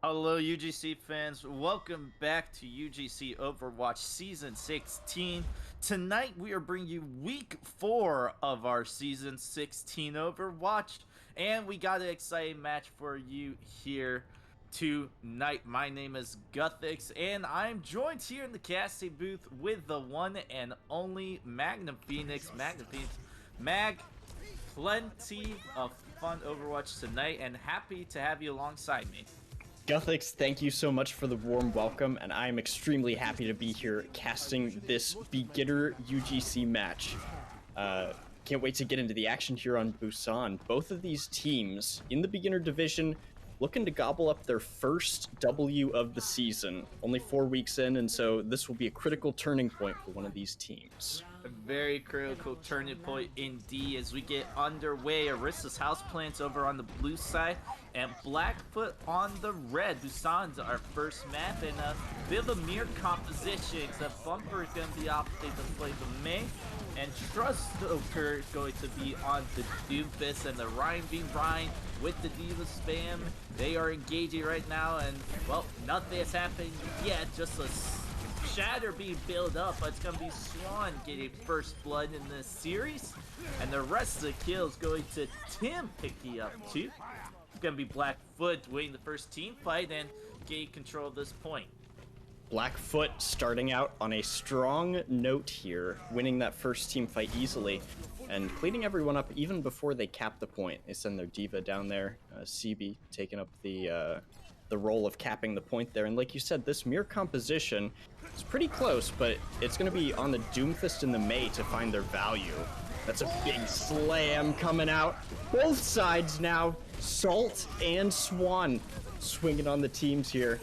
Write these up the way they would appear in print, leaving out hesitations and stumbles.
Hello UGC fans, welcome back to UGC Overwatch Season 16. Tonight we are bringing you week 4 of our Season 16 Overwatch, and we got an exciting match for you here tonight. My name is Guthix, and I'm joined here in the casting booth with the one and only Magnum Phoenix. Mag, plenty of fun Overwatch tonight, and happy to have you alongside me. Guthix, thank you so much for the warm welcome, and I am extremely happy to be here casting this beginner UGC match. Can't wait to get into the action here on Busan. Both of these teams in the beginner division looking to gobble up their first W of the season. Only 4 weeks in, and so this will be a critical turning point for one of these teams. A very critical turning point indeed as we get underway. Orisa's Houseplant over on the blue side and BlackFoot on the red. Busan's our first map, and a bit of a mirror composition, except Bumper is going to be opting to play the Mei, and Truststoker is going to be on the Doomfist, and the Ryan v Ryan with the D.Va spam. They are engaging right now, and well, nothing has happened yet, just a shatter being built up, but it's going to be Swan getting first blood in this series, and the rest of the kills going to Tim picking up too. It's going to be BlackFoot winning the first team fight and getting control of this point. BlackFoot starting out on a strong note here, winning that first team fight easily, and cleaning everyone up even before they cap the point. They send their D.Va down there, CB taking up the role of capping the point there, and like you said, this mirror composition is pretty close, but it's going to be on the Doomfist and the Mei to find their value. That's a big slam coming out. Both sides now, Salt and Swan swinging on the teams here.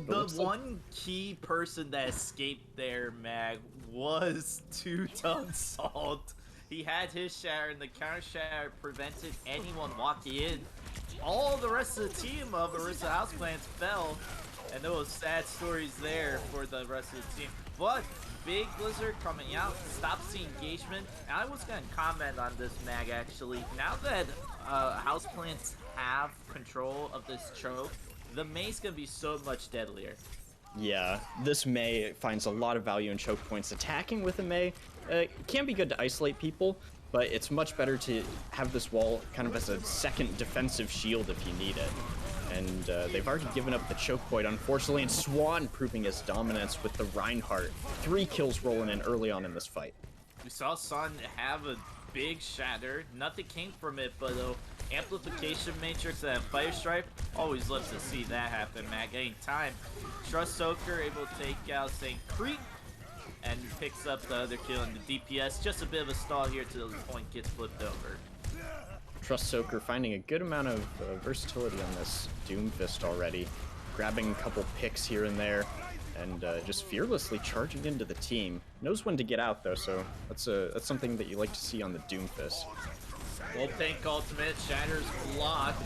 The one key person that escaped there, Mag, was two-ton Salt. He had his shatter, and the counter shatter prevented anyone walking in. All the rest of the team of Orisa Houseplants fell, and there was sad stories there for the rest of the team. But Big Blizzard coming out, stops the engagement. And I was going to comment on this, Mag, actually. Now that Houseplants have control of this choke, the Mei's going to be so much deadlier. Yeah, this Mei finds a lot of value in choke points. Attacking with a Mei can be good to isolate people, but it's much better to have this wall kind of as a second defensive shield if you need it. And they've already given up the choke point, unfortunately, and Swan proving his dominance with the Reinhardt. 3 kills rolling in early on in this fight. We saw Sun have a big shatter. Nothing came from it, but amplification matrix and fire stripe, always love to see that happen, Mag, anytime. Truststoker able to take out St. Creek and picks up the other kill in the DPS. Just a bit of a stall here till the point gets flipped over. Truststoker finding a good amount of versatility on this Doomfist already, grabbing a couple picks here and there, and just fearlessly charging into the team. Knows when to get out though, so that's something that you like to see on the Doomfist. Full tank ultimate, shatters blocked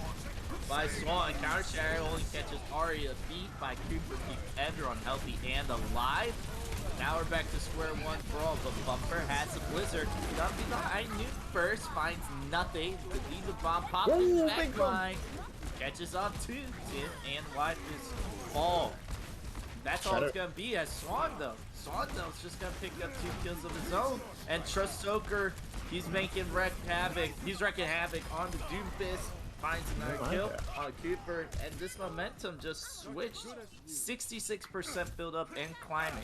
by Swan. Counter shatter only catches Aria, beat by Cooper, keeps everyone healthy and alive. Now we're back to square one for all, but Bumper has a Blizzard. Dumping behind Nuke first, finds nothing. The D.Va bomb pops in the back line. Catches up to Tim and wipes fall. That's all it's going to be as Swan though. Swan though is just going to pick up 2 kills of his own. And Truststoker, he's making havoc. He's wrecking havoc on the Doomfist. Finds another kill on Cooper. And this momentum just switched. 66% build up and climbing.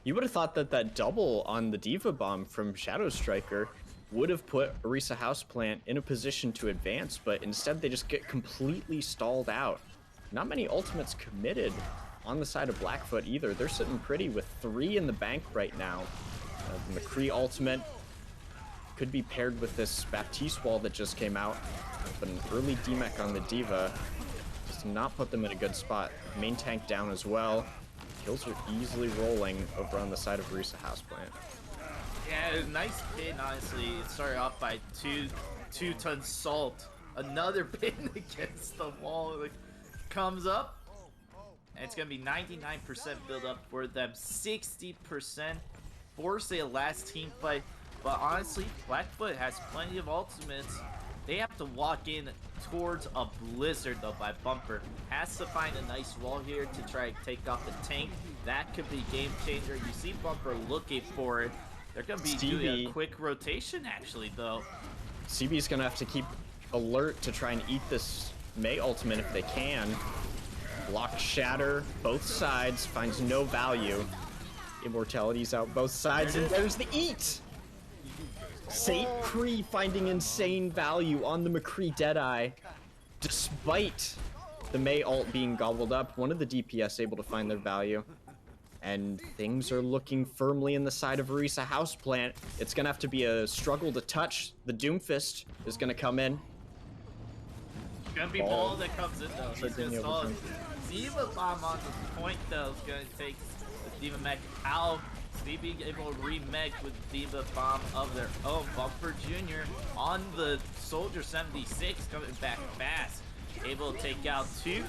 You would have thought that that double on the D.Va bomb from Shadow Striker would have put Orisa Houseplant in a position to advance, but instead they just get completely stalled out. Not many ultimates committed on the side of BlackFoot either. They're sitting pretty with 3 in the bank right now. The McCree ultimate could be paired with this Baptiste wall that just came out, but an early DMAC on the D.Va does not put them in a good spot. Main tank down as well. Kills are easily rolling over on the side of Orisa Houseplant. Yeah, nice pin, honestly. It started off by two-ton Salt. Another pin against the wall. It comes up, and it's going to be 99% build up for them. 60% for, say, a last team fight. But honestly, BlackFoot has plenty of ultimates. They have to walk in towards a blizzard though by Bumper. Has to find a nice wall here to try to take off the tank. That could be game changer. You see Bumper looking for it. They're gonna be doing a quick rotation actually though. CB's gonna have to keep alert to try and eat this Mei ultimate if they can. Block Shatter, both sides, finds no value. Immortality's out both sides, and there's the eat! Saint Kree finding insane value on the McCree Deadeye. Despite the Mei ult being gobbled up, one of the DPS able to find their value. And things are looking firmly in the side of Orisa Houseplant. It's gonna have to be a struggle to touch. The Doomfist is gonna come in. It's gonna be Ball that comes in though. He's gonna stall it. Diva Bomb on the point though is gonna take the Diva Mech out. CB able to remake with Diva Bomb of their own. Bumper Jr. on the Soldier 76 coming back fast. Able to take out 2.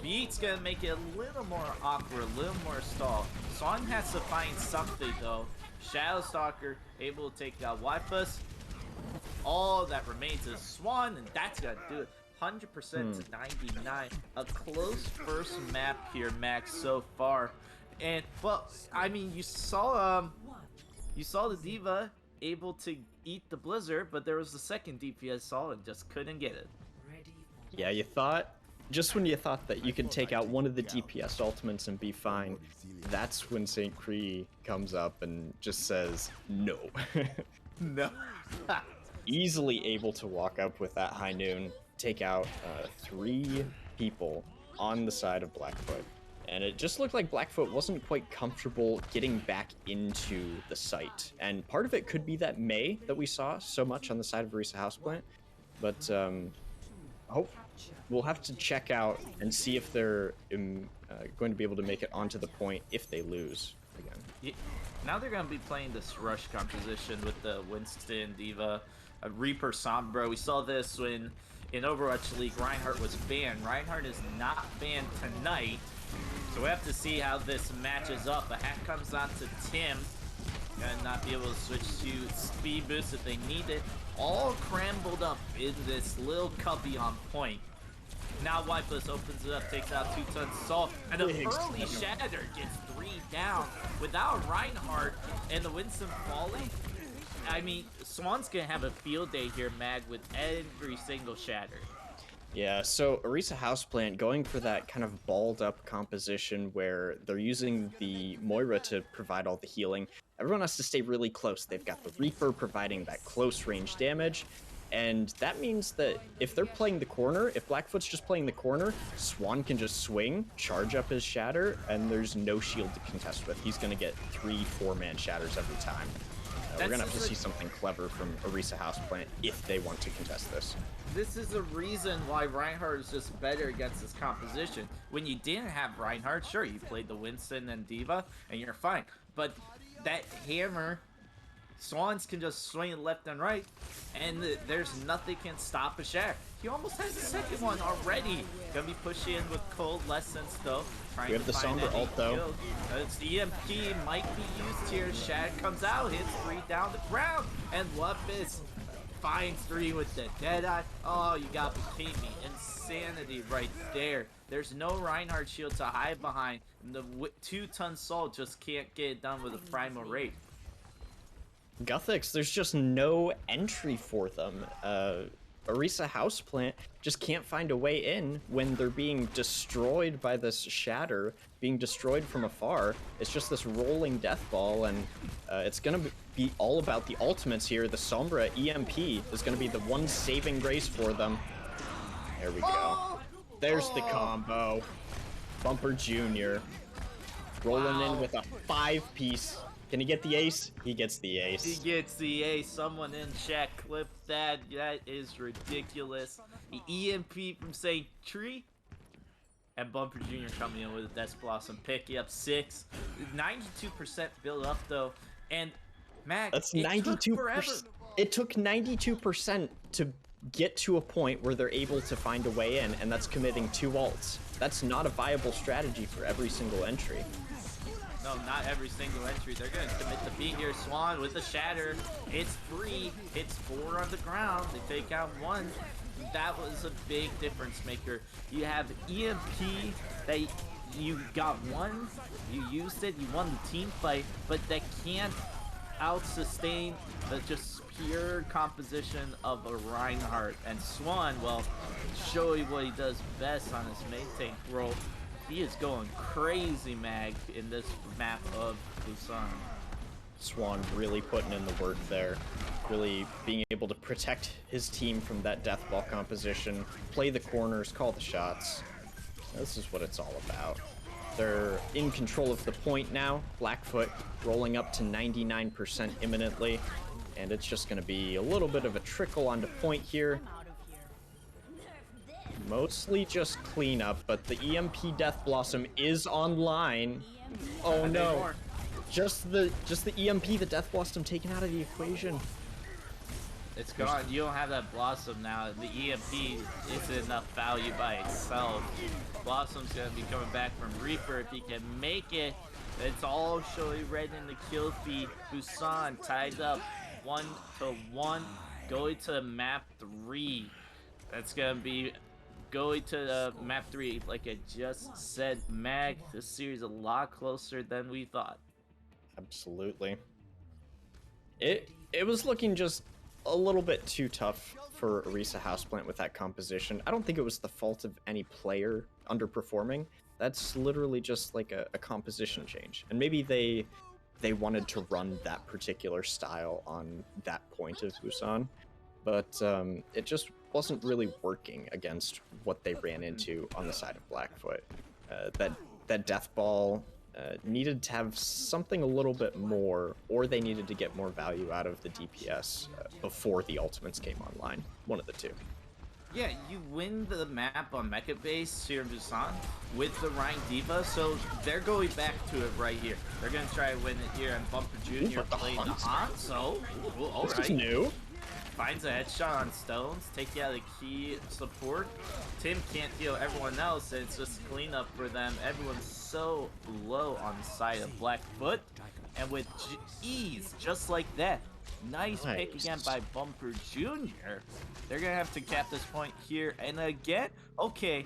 Beat's gonna make it a little more awkward, a little more stall. Swan has to find something though. Shadowstalker able to take out Wipus. All that remains is Swan, and that's gonna do it. 100% to 99. A close first map here, Max, so far. And well, I mean, you saw the Diva able to eat the Blizzard, but there was the second DPS saw and just couldn't get it. Yeah, you thought, just when you thought that you could take out one of the DPS ultimates and be fine, that's when Saint Kree comes up and just says, no. No. Easily able to walk up with that high noon, take out 3 people on the side of BlackFoot. And it just looked like BlackFoot wasn't quite comfortable getting back into the site. And part of it could be that Mei that we saw so much on the side of Orisa Houseplant. But we'll have to check out and see if they're going to be able to make it onto the point if they lose again. Yeah, now they're going to be playing this rush composition with the Winston, Diva, Reaper, Sombra. We saw this when in Overwatch League Reinhardt was banned. Reinhardt is not banned tonight. So we have to see how this matches up. A hack comes on to Tim. Gonna not be able to switch to speed boost if they need it. All crambled up in this little cubby on point. Now Wipus opens it up, takes out 2 tons salt, and an early Shatter gets 3 down without Reinhardt and the Winston falling. I mean, Swan's gonna have a field day here, Mag, with every single Shatter. Yeah, so Orisa Houseplant going for that kind of balled up composition where they're using the Moira to provide all the healing. Everyone has to stay really close. They've got the Reaper providing that close range damage, and that means that if they're playing the corner, if BlackFoot's just playing the corner, Swan can just swing, charge up his Shatter, and there's no shield to contest with. He's gonna get 3-4-man Shatters every time. We're gonna have to see something clever from Orisa Houseplant if they want to contest this. This is the reason why Reinhardt is just better against this composition. When you didn't have Reinhardt, sure, you played the Winston and Diva, and you're fine. But that hammer, Swans can just swing it left and right, and there's nothing can stop a Shatter. He almost has the second one already. Gonna be pushing in with Cold Lessons, though. We have the Sombra ult, though. It's EMP might be used here. Shatter comes out, hits 3 down the ground, and Lumpus finds 3 with the Deadeye. Oh, you got to be kidding me. Insanity right there. There's no Reinhardt shield to hide behind. And the 2-ton Salt just can't get it done with a Primal Raid. Guthix, there's just no entry for them. Orisa Houseplant just can't find a way in when they're being destroyed by this Shatter, being destroyed from afar. It's just this rolling death ball, and it's gonna be all about the ultimates here. The Sombra EMP is gonna be the one saving grace for them. There we go. There's the combo. Bumper Jr. rolling in with a 5-piece. Can he get the ace? He gets the ace. He gets the ace. Someone in chat clip that. That is ridiculous. The EMP from St. Tree. And Bumper Jr. coming in with a Death Blossom, picking up 6. 92% build up though. And Mac, that's 92%. It took 92% to get to a point where they're able to find a way in, and that's committing 2 ults. That's not a viable strategy for every single entry. No, not every single entry. They're going to commit the beat here. Swan with the shatter. It's free. Hits 4 on the ground. They take out 1. That was a big difference maker. You have EMP that you got 1. You used it. You won the team fight. But that can't out-sustain the just pure composition of a Reinhardt. And Swan, well, show you what he does best on his main tank role. He is going crazy, Mag, in this map of Busan. Swan really putting in the work there. Really being able to protect his team from that death ball composition, play the corners, call the shots. This is what it's all about. They're in control of the point now. BlackFoot rolling up to 99% imminently. And it's just going to be a little bit of a trickle onto point here. Mostly just cleanup, but the EMP Death Blossom is online. Oh no. Just the EMP, the Death Blossom taken out of the equation. It's gone. You don't have that Blossom now. The EMP isn't enough value by itself. Blossom's gonna be coming back from Reaper if he can make it. It's all showy red in the kill feed. Busan tied up 1-1, going to map 3. That's gonna be going to map 3. Like I just said, Mag, this series a lot closer than we thought. Absolutely. It was looking just a little bit too tough for Orisa Houseplant with that composition. I don't think it was the fault of any player underperforming. That's literally just like a composition change. And maybe they wanted to run that particular style on that point of Busan, but it just wasn't really working against what they ran into on the side of BlackFoot. That death ball needed to have something a little bit more, or they needed to get more value out of the DPS before the ultimates came online. One of the two. Yeah, you win the map on Mecha Base here in Busan with the Rhine Diva, so they're going back to it right here. They're going to try to win it here, and Bumper Jr. playing the Hunt, so all This right. is new. Finds a headshot on Stones, take out the key support. Tim can't heal everyone else, and it's just cleanup for them. Everyone's so low on the side of BlackFoot, and with ease, just like that. Nice pick again by Bumper Jr. They're gonna have to cap this point here, and again, okay,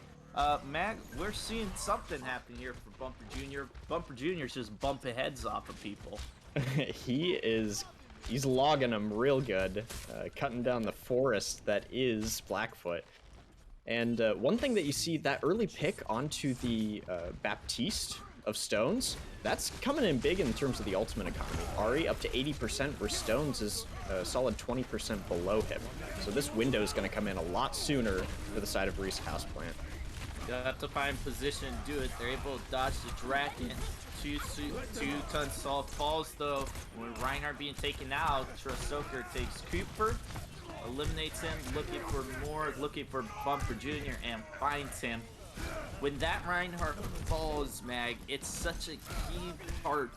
Mac, we're seeing something happen here for Bumper Jr. Bumper Jr.'s just bumping heads off of people. He's logging them real good, cutting down the forest that is BlackFoot. And one thing that you see, that early pick onto the Baptiste of Stones, that's coming in big in terms of the ultimate economy. Ari up to 80%, where Stones is a solid 20% below him. So this window is going to come in a lot sooner for the side of Orisa Houseplant. They'll have to find position to do it. They're able to dodge the dragon. Two-ton salt falls though. When Reinhardt being taken out, Soaker takes Cooper, eliminates him, looking for more, looking for Bumper Jr. and finds him. When that Reinhardt falls, Mag, it's such a key part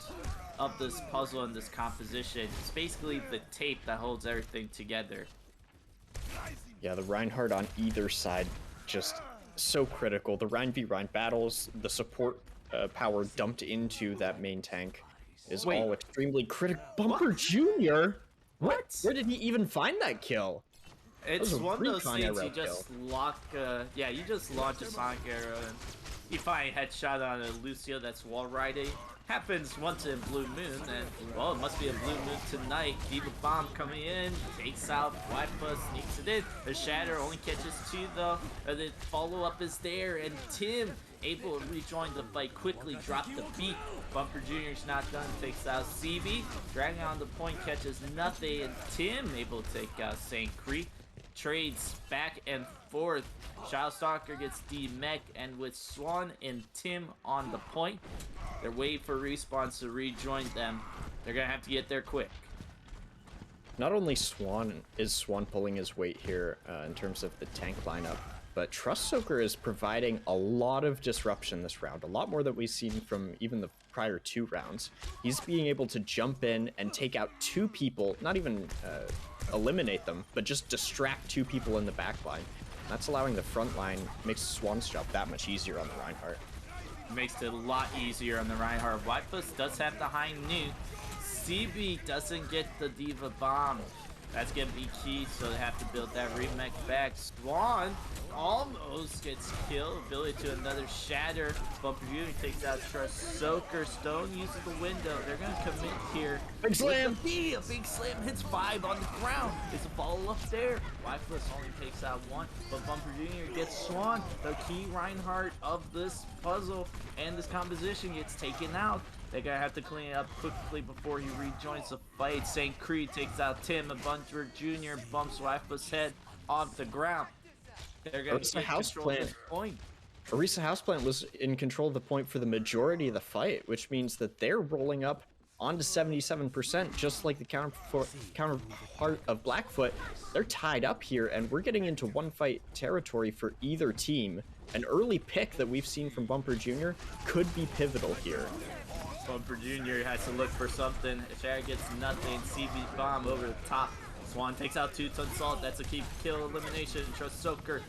of this puzzle and this composition. It's basically the tape that holds everything together. Yeah, the Reinhardt on either side, just so critical. The Rein v Rein battles, the support power dumped into that main tank is all extremely critical. Bumper Jr.? What? Where did he even find that kill? It's one of those things you just lock, yeah, you just launch a Sonic arrow and you find a headshot on a Lucio that's wall riding. Happens once in Blue Moon, and well, it must be a Blue Moon tonight. Diva Bomb coming in, takes out Wi-Fi, sneaks it in. The Shatter only catches 2 though, and the follow-up is there, and Tim able to rejoin the fight quickly, drop the beat. Bumper Jr.'s not done, takes out CB. Dragging on the point, catches nothing, and Tim able to take out St. Creek. Trades back and forth. Shadowstalker gets D-Mech, and with Swan and Tim on the point, they're waiting for Respawn to rejoin them. They're gonna have to get there quick. Not only is Swan pulling his weight here in terms of the tank lineup, but Trustsoaker is providing a lot of disruption this round, a lot more than we've seen from even the prior 2 rounds. He's being able to jump in and take out 2 people, not even eliminate them, but just distract 2 people in the back line. That's allowing the front line, makes Swan's job that much easier on the Reinhardt. Makes it a lot easier on the Reinhardt. Whitefuss does have the high nuke. CB doesn't get the Diva bomb. That's gonna be key, so they have to build that remake back. Swan almost gets killed. Ability to another shatter. Bumper Jr. takes out Trust Soaker. Stone uses the window. They're gonna commit here. Big slam! A big slam hits 5 on the ground. It's a follow up there. Lifeless only takes out 1, but Bumper Jr. gets Swan. The key Reinhardt of this puzzle and this composition gets taken out. They're gonna have to clean it up quickly before he rejoins the fight. St. Creed takes out Tim, and Bumper Jr. bumps Lifeless head off the ground. They're gonna Orisa take control of this point. Orisa Houseplant was in control of the point for the majority of the fight, which means that they're rolling up onto 77%, just like the counterpart of BlackFoot. They're tied up here, and we're getting into one fight territory for either team. An early pick that we've seen from Bumper Jr. could be pivotal here. Bumper Jr. has to look for something. Shatter gets nothing. CB bomb over the top. Swan takes out 2-ton salt. That's a key kill elimination. Trust Soaker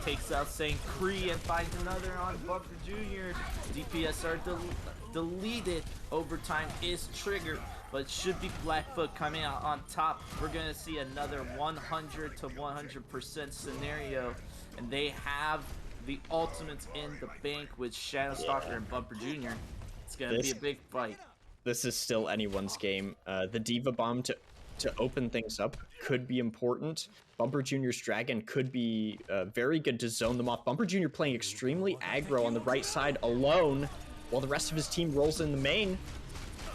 takes out St. Cree and finds another on Bumper Jr. DPS are deleted. Overtime is triggered, but it should be BlackFoot coming out on top. We're gonna see another 100 to 100% scenario, and they have the ultimates in the bank with Shadowstalker and Bumper Jr. It's gonna be a big fight. This is still anyone's game. The Diva Bomb to open things up could be important. Bumper Jr.'s Dragon could be very good to zone them off. Bumper Jr. playing extremely aggro on the right side alone, while the rest of his team rolls in the main.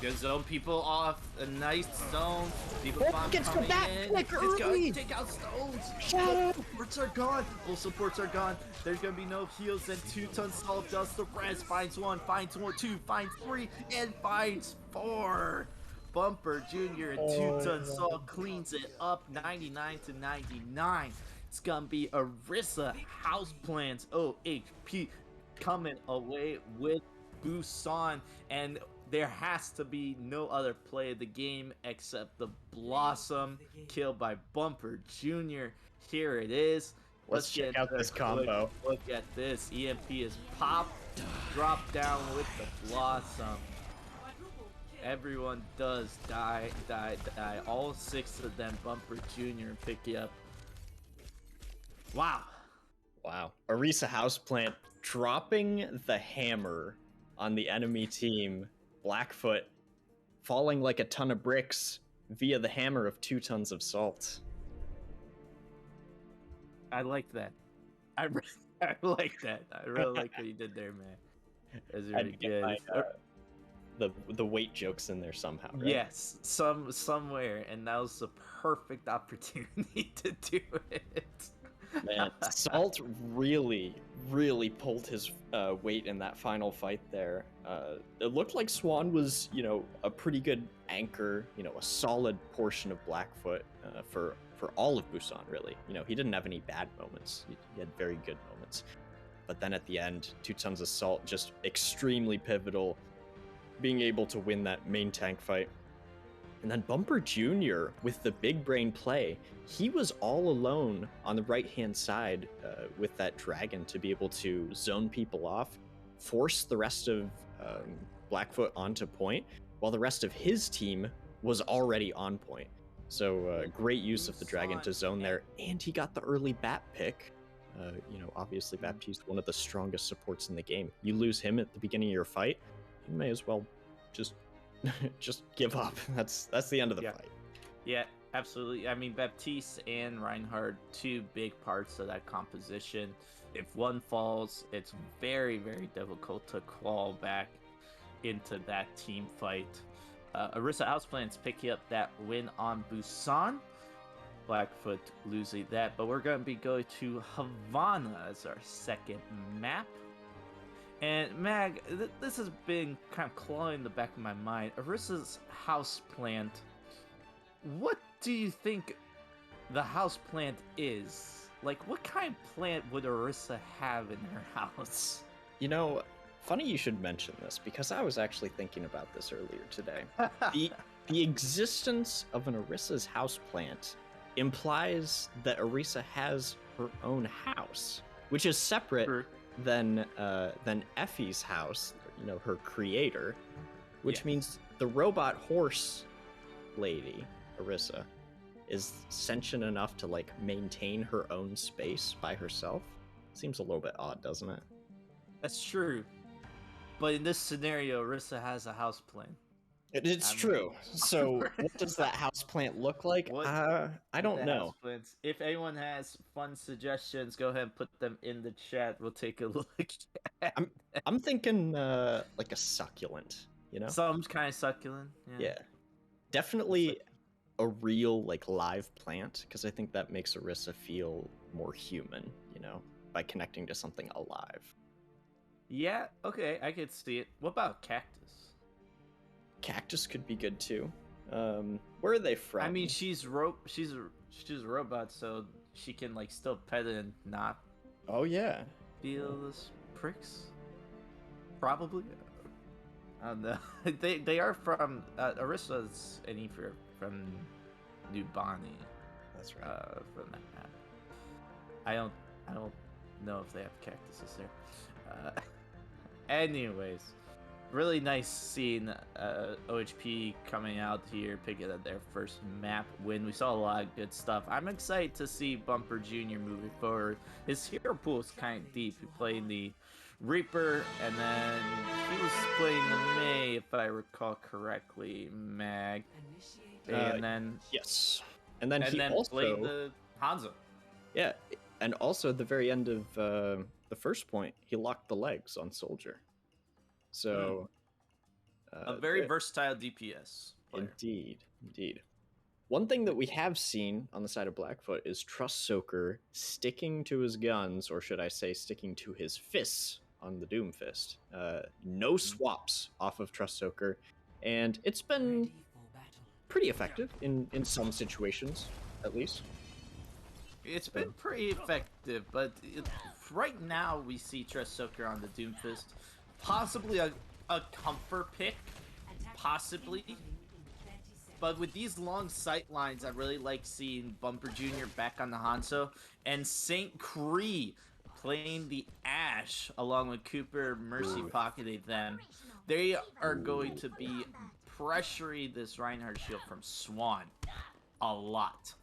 Gonna zone people off. A nice zone. Diva bomb gets coming back in. click It's early. going to take out Stones. Shadow. Supports are gone. Full supports are gone. There's gonna be no heals, and 2-ton salt does the rest. Finds 1, finds 2, finds 3, and finds 4. Bumper Jr. and 2-ton salt cleans it up 99 to 99. It's gonna be Orisa Houseplants OHP coming away with Busan, and there has to be no other play of the game except the Blossom killed by Bumper Jr. Here it is. Let's check out this combo. Look at this. EMP is popped. Drop down with the Blossom. Everyone does die. All 6 of them, Bumper Jr. pick you up. Wow. Wow. Orisa Houseplant dropping the hammer on the enemy team. BlackFoot falling like a ton of bricks via the hammer of 2 tons of salt. I like that. I like that. I really like what you did there, man. It was really good. The weight jokes in there somehow, right? Yes, somewhere, and that was the perfect opportunity to do it. Man, Salt really pulled his weight in that final fight there. It looked like Swan was, a pretty good anchor, a solid portion of BlackFoot for all of Busan, really. He didn't have any bad moments. He had very good moments. But then at the end, 2 tons of salt, just extremely pivotal, being able to win that main tank fight. And then Bumper Jr. with the big brain play, he was all alone on the right-hand side with that dragon to be able to zone people off, force the rest of BlackFoot onto point, while the rest of his team was already on point. So great use of the dragon to zone there, and he got the early Bat pick. Obviously Baptiste, one of the strongest supports in the game. You lose him at the beginning of your fight, you may as well just give up. That's the end of the fight. Yeah, absolutely. I mean, Baptiste and Reinhardt, 2 big parts of that composition. If one falls, it's very, very difficult to claw back into that team fight. Orisa Houseplants picking up that win on Busan. BlackFoot losing that, but we're going to be going to Havana as our second map. And Mag, this has been kind of clawing the back of my mind. Orisa's Houseplant. What do you think the Houseplant is? Like, what kind of plant would Orisa have in her house? Funny you should mention this, because I was actually thinking about this earlier today. The existence of an Orisa's Houseplant implies that Orisa has her own house, which is separate than Effie's house, you know, her creator, which Yes. means the robot horse lady, Orisa, is sentient enough to like maintain her own space by herself. Seems a little bit odd, doesn't it? That's true. But in this scenario, Orisa has a house plan. It's I mean- true. So what does that house plant look like? What- I don't know. Houseplants. If anyone has fun suggestions, go ahead and put them in the chat. We'll take a look. I'm thinking like a succulent, you know? Some kind of succulent. Yeah. Definitely a real like live plant, because I think that makes Orisa feel more human, you know, by connecting to something alive. Yeah, okay, I could see it. What about cactus? Cactus could be good too. Where are they from? I mean, she's a robot, so she can like still pet it and not oh yeah. feel those pricks. Probably. I don't know. they are from Orisa's and Ephir from New Bonnie. That's right. From that map. I don't know if they have cactuses there. Anyways, really nice seeing OHP coming out here, picking up their first map win. We saw a lot of good stuff. I'm excited to see Bumper Jr. moving forward. His hero pool is kind of deep. He played the Reaper, and then he was playing the May, if I recall correctly, Mag. And then yes. And then and he then also played the Hanzo. yeah, and also at the very end of the first point, he locked the legs on Soldier. So A very versatile DPS player. Indeed. One thing that we have seen on the side of Blackfoot is Trust Soaker sticking to his guns, or should I say sticking to his fists on the Doom Fist. No swaps off of Trust Soaker, and it's been pretty effective in some situations, at least. It's been pretty effective, but right now we see Trust Soaker on the Doomfist. Possibly a comfort pick, possibly. But with these long sight lines, I really like seeing Bumper Jr. back on the Hanzo, and St. Cree playing the Ash along with Cooper Mercy pocketing them. They are going to be pressuring this Reinhardt shield from Swan a lot.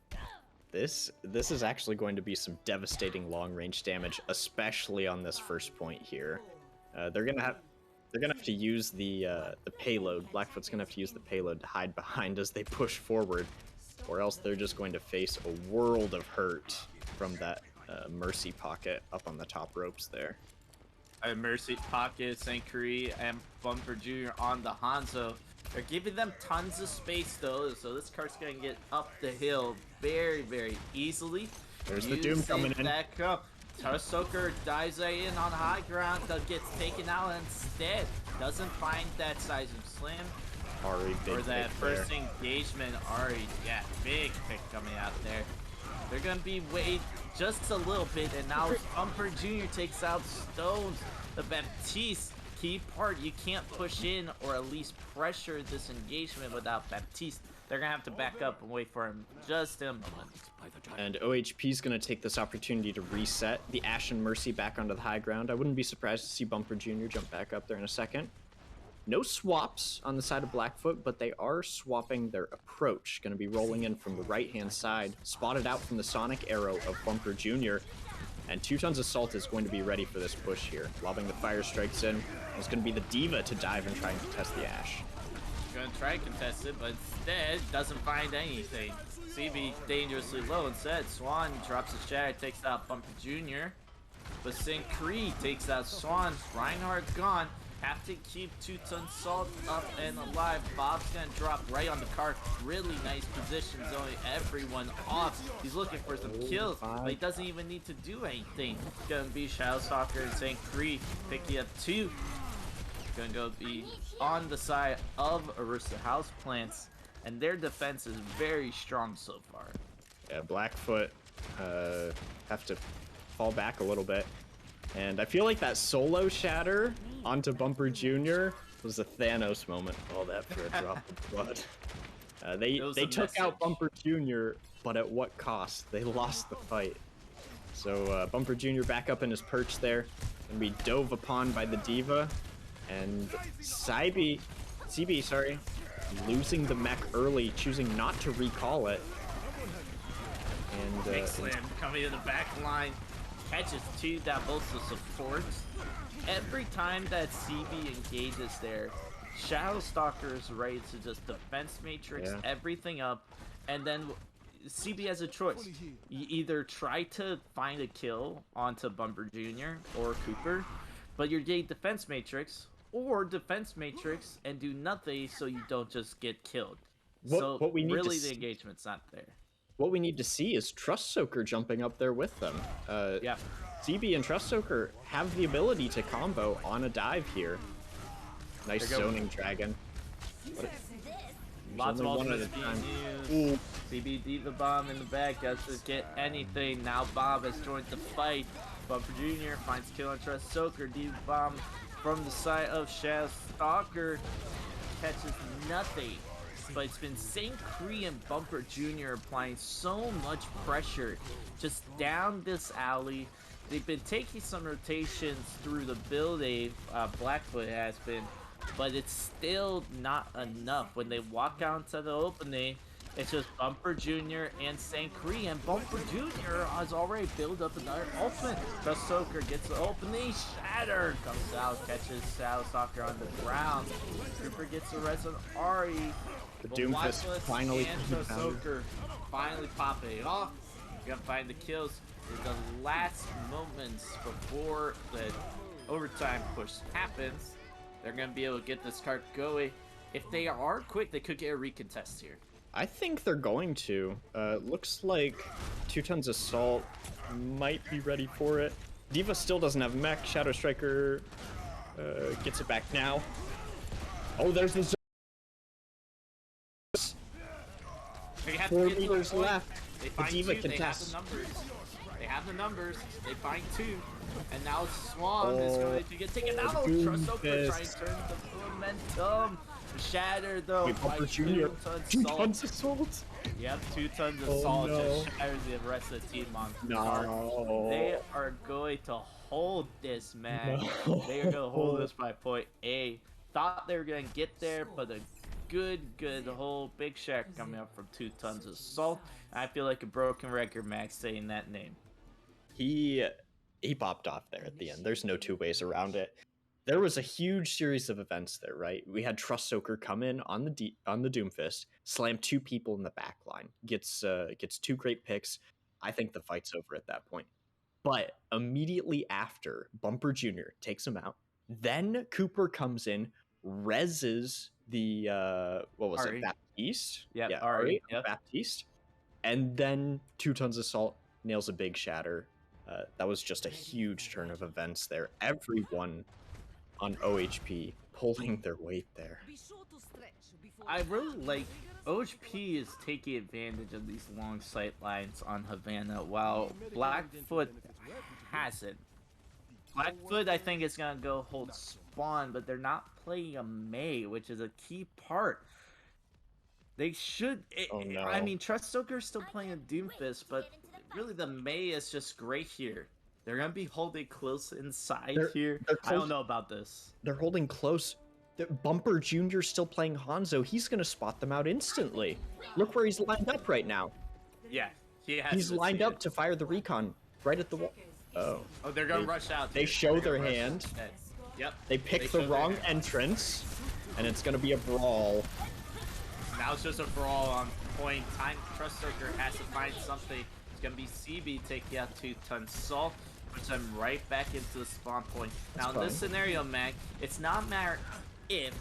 This is actually going to be some devastating long-range damage, especially on this first point here. They're gonna have to use the payload. Blackfoot's gonna have to use the payload to hide behind as they push forward, or else they're just going to face a world of hurt from that Mercy pocket up on the top ropes there. Mercy pocket, St. Cree, and Bumper Jr. on the Hanzo. They're giving them tons of space though, so this cart's gonna get up the hill very, very easily. There's the Doom coming in. Back up. Trust Soaker dives in on high ground, that gets taken out instead. Doesn't find that size of slim. Ari, big For that pick first there. engagement, Ari, yeah, big pick coming out there. They're gonna be wait just a little bit, and now Bumper Jr. takes out Stones. The Baptiste, key part, you can't push in or at least pressure this engagement without Baptiste. They're gonna have to back up and wait for him just a moment. And OHP's gonna take this opportunity to reset the Ash and Mercy back onto the high ground. I wouldn't be surprised to see Bumper Jr. jump back up there in a second. No swaps on the side of Blackfoot, but they are swapping their approach. Gonna be rolling in from the right-hand side, spotted out from the Sonic Arrow of Bumper Jr. And 2 Tons of Salt is going to be ready for this push here. Lobbing the fire strikes in. It's gonna be the Diva to dive and try and contest the Ash. Gonna try and contest it, but instead doesn't find anything. CB dangerously low instead. Swan drops his shatter, takes out Bumper Jr. But St. Cree takes out Swan. Reinhardt gone. Have to keep 2 Tons Salt up and alive. Bob's gonna drop right on the cart. Really nice position, zoning everyone off. He's looking for some kills, but he doesn't even need to do anything. Gonna be Shadowstalker and St. Cree picking up 2. Gonna go be on the side of Orisa Houseplants, and their defense is very strong so far. Yeah, Blackfoot have to fall back a little bit. And I feel like that solo shatter onto Bumper Jr. was a Thanos moment. All that for a drop of blood. They took out Bumper Jr., but at what cost? They lost the fight. So Bumper Jr. back up in his perch there, and be dove upon by the Diva, and CB, sorry, losing the mech early, choosing not to recall it. And Big slam coming to the back line, catches two down both the supports. Every time that CB engages there, Shadow Stalker is ready to just defense matrix everything up, and then CB has a choice. You either try to find a kill onto Bumper Jr. or Cooper, but you're getting defense matrix, or defense matrix and do nothing so you don't just get killed. What we need really the engagement's not there. What we need to see is Trust Soaker jumping up there with them. Yeah. CB and Trust Soaker have the ability to combo on a dive here. Nice zoning dragon. Lots of ultimates being used. CB Diva Bomb in the back, doesn't get anything. Now Bob has joined the fight. Bumper Jr. finds kill on Trust Soaker. Diva Bomb from the side of Shadow Stalker catches nothing. But it's been St. Cree and Bumper Jr. applying so much pressure just down this alley. They've been taking some rotations through the building, BlackFoot has been, but it's still not enough. When they walk out into the opening, it's just Bumper Jr. and St. Cree, and Bumper Jr. has already built up another ultimate. Trust Soaker gets the opening, shattered, comes out, catches Shadow Stalker on the ground. Cooper gets the rest of Ari. The Doomfist finally and Soaker finally popping it off. You gotta find the kills in the last moments before the overtime push happens. They're gonna be able to get this card going. If they are quick, they could get a recontest here. I think they're going to. Looks like 2 Tons of Salt might be ready for it. Diva still doesn't have mech. Shadow Striker gets it back now. Oh, there's the 4 meters left. The Diva contests. They have the numbers. They find 2. And now Swan is going to get taken out. Trust Soaker trying to turn the momentum. Shattered though. Bumper Jr. 2 tons of salt. Yep, 2 tons of salt just shatters the rest of the team on card. They are going to hold this, man. They are going to hold this by point A. Thought they were going to get there, but a good whole big shack coming up from 2 tons of salt. I feel like a broken record, Max, saying that name. He popped off there at the end. There's no two ways around it. There was a huge series of events there, right? We had Trust Soaker come in on the Doomfist, slam 2 people in the back line, gets 2 great picks. I think the fight's over at that point. But immediately after, Bumper Jr. takes him out. Then Cooper comes in, reses the what was Ari. it, Baptiste? Yep, yeah, Ari. Yep. Baptiste. And then 2 Tons of Salt nails a big shatter. That was just a huge turn of events there. Everyone on OHP pulling their weight there. I really like OHP is taking advantage of these long sight lines on Havana, while BlackFoot hasn't. BlackFoot, I think, is gonna go hold spawn, but they're not playing a Mei, which is a key part. They should. I mean, Trust Soaker is still playing a Doomfist, but really the Mei is just great here. They're gonna be holding close inside here. I don't know about this. They're holding close. Bumper Jr. still playing Hanzo. He's gonna spot them out instantly. Look where he's lined up right now. Yeah, he's lined up to fire the recon right at the wall. Oh, they're gonna rush out. They show their hand. Yep. They pick the wrong entrance, and it's gonna be a brawl. Now it's just a brawl on point. Time Trust Soaker has to find something. It's gonna be CB taking out 2 Tons Salt, puts them right back into the spawn point. Now in this scenario, Mac, it's not a matter if,